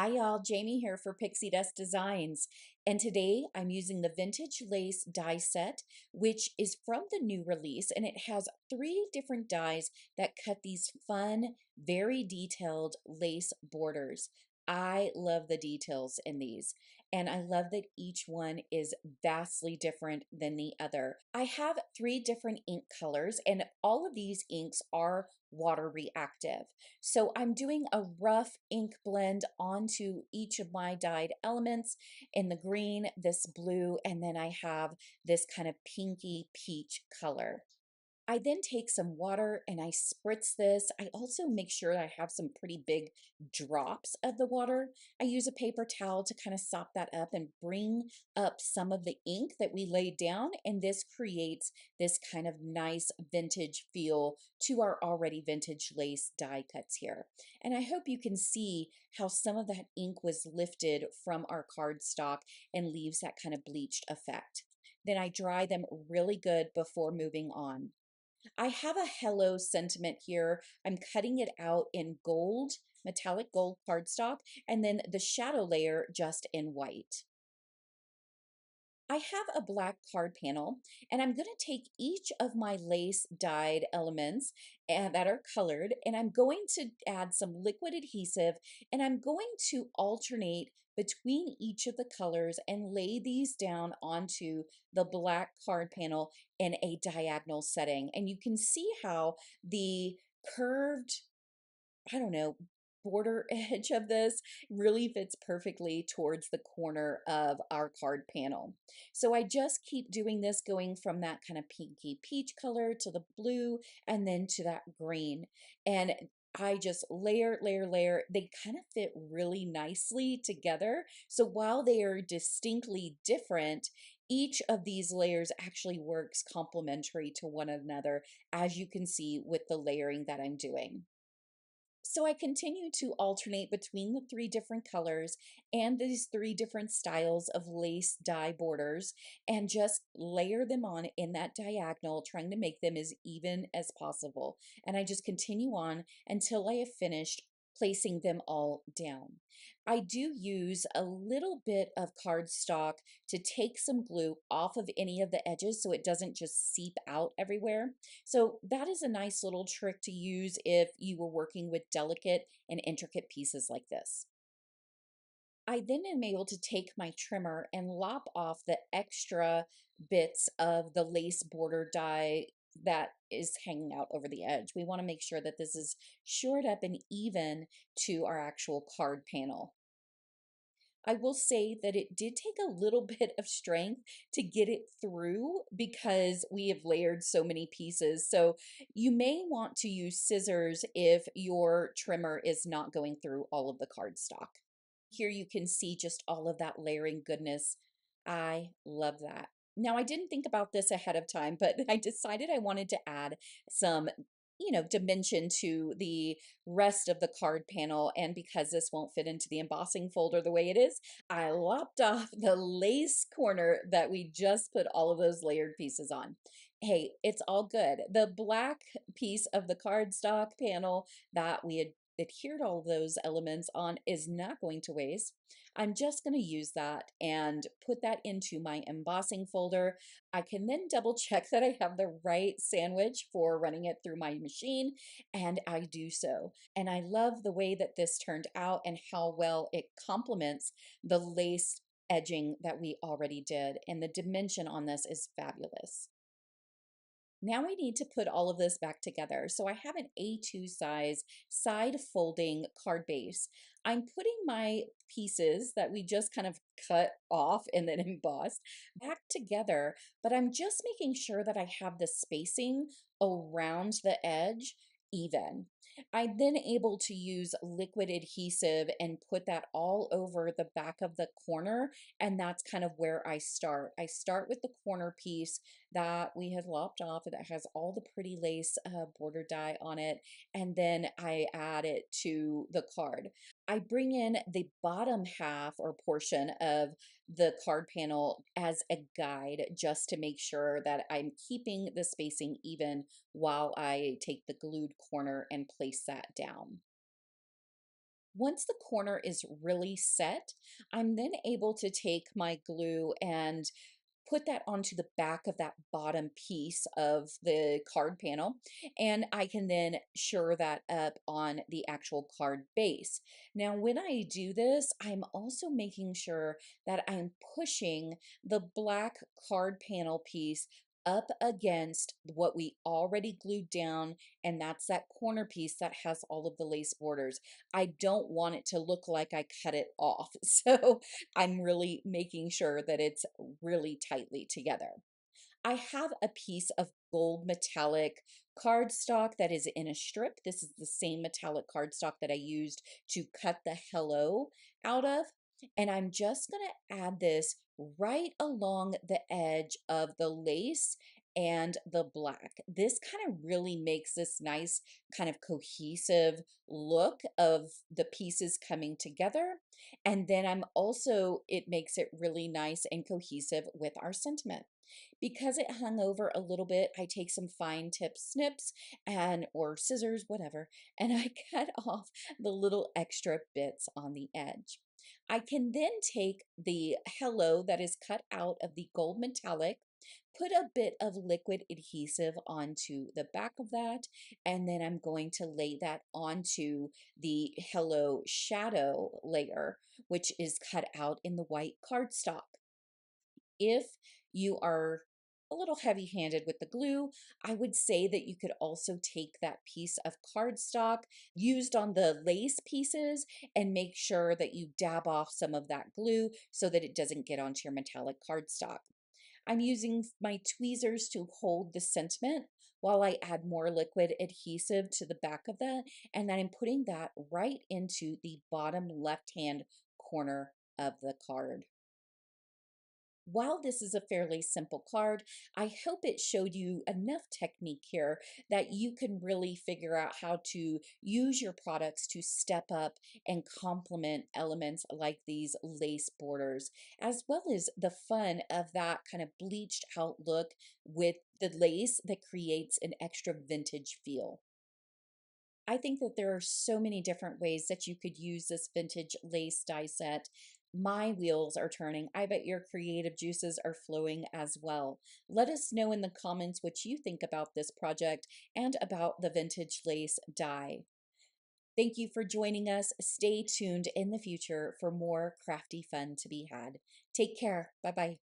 Hi y'all, Jamie here for Pixi Dust Designs. And today I'm using the Vintage Lace die set, which is from the new release, and it has 3 different dies that cut these fun, very detailed lace borders. I love the details in these, and I love that each one is vastly different than the other. I have 3 different ink colors, and all of these inks are water reactive. So I'm doing a rough ink blend onto each of my dyed elements in the green, this blue, and then I have this kind of pinky peach color. I then take some water and I spritz this. I also make sure I have some pretty big drops of the water. I use a paper towel to kind of sop that up and bring up some of the ink that we laid down, and this creates this kind of nice vintage feel to our already vintage lace die cuts here. And I hope you can see how some of that ink was lifted from our cardstock and leaves that kind of bleached effect. Then I dry them really good before moving on. I have a hello sentiment here. I'm cutting it out in gold, metallic gold cardstock, and then the shadow layer just in white. I have a black card panel, and I'm going to take each of my lace dyed elements that are colored, and I'm going to add some liquid adhesive, and I'm going to alternate between each of the colors and lay these down onto the black card panel in a diagonal setting. And you can see how the curved, I don't know, border edge of this really fits perfectly towards the corner of our card panel. So I just keep doing this, going from that kind of pinky peach color to the blue and then to that green. And I just layer, layer, layer. They kind of fit really nicely together. So while they are distinctly different, each of these layers actually works complementary to one another, as you can see with the layering that I'm doing. So I continue to alternate between the 3 different colors and these 3 different styles of lace dye borders and just layer them on in that diagonal, trying to make them as even as possible. And I just continue on until I have finished placing them all down. I do use a little bit of cardstock to take some glue off of any of the edges so it doesn't just seep out everywhere. So that is a nice little trick to use if you were working with delicate and intricate pieces like this. I then am able to take my trimmer and lop off the extra bits of the lace border die that is hanging out over the edge. We want to make sure that this is shored up and even to our actual card panel. I will say that it did take a little bit of strength to get it through because we have layered so many pieces. So you may want to use scissors if your trimmer is not going through all of the cardstock. Here you can see just all of that layering goodness. I love that. Now, I didn't think about this ahead of time, but I decided I wanted to add some, dimension to the rest of the card panel. And because this won't fit into the embossing folder the way it is, I lopped off the lace corner that we just put all of those layered pieces on. Hey, it's all good. The black piece of the cardstock panel that we had adhered all of those elements on is not going to waste. I'm just going to use that and put that into my embossing folder. I can then double check that I have the right sandwich for running it through my machine, and I do so. And I love the way that this turned out and how well it complements the lace edging that we already did. And the dimension on this is fabulous. Now we need to put all of this back together. So I have an A2 size side folding card base. I'm putting my pieces that we just kind of cut off and then embossed back together, but I'm just making sure that I have the spacing around the edge even. I'm then able to use liquid adhesive and put that all over the back of the corner, and that's kind of where I start. I start with the corner piece that we had lopped off that has all the pretty lace border die on it, and then I add it to the card. I bring in the bottom half or portion of the card panel as a guide just to make sure that I'm keeping the spacing even while I take the glued corner and place that down. Once the corner is really set, I'm then able to take my glue and put that onto the back of that bottom piece of the card panel, and I can then sure that up on the actual card base. Now, when I do this, I'm also making sure that I'm pushing the black card panel piece up against what we already glued down, and that's that corner piece that has all of the lace borders. I don't want it to look like I cut it off. So I'm really making sure that it's really tightly together. I have a piece of gold metallic cardstock that is in a strip. This is the same metallic cardstock that I used to cut the hello out of. And I'm just going to add this right along the edge of the lace and the black. This kind of really makes this nice kind of cohesive look of the pieces coming together. And then it makes it really nice and cohesive with our sentiment. Because it hung over a little bit, I take some fine tip snips and or scissors, whatever, and I cut off the little extra bits on the edge. I can then take the hello that is cut out of the gold metallic, put a bit of liquid adhesive onto the back of that, and then I'm going to lay that onto the hello shadow layer, which is cut out in the white cardstock. If you are a little heavy handed with the glue, I would say that you could also take that piece of cardstock used on the lace pieces and make sure that you dab off some of that glue so that it doesn't get onto your metallic cardstock. I'm using my tweezers to hold the sentiment while I add more liquid adhesive to the back of that, and then I'm putting that right into the bottom left hand corner of the card. While this is a fairly simple card, I hope it showed you enough technique here that you can really figure out how to use your products to step up and complement elements like these lace borders, as well as the fun of that kind of bleached out look with the lace that creates an extra vintage feel. I think that there are so many different ways that you could use this vintage lace die set. My wheels are turning. I bet your creative juices are flowing as well. Let us know in the comments what you think about this project and about the vintage lace die. Thank you for joining us. Stay tuned in the future for more crafty fun to be had. Take care. Bye bye.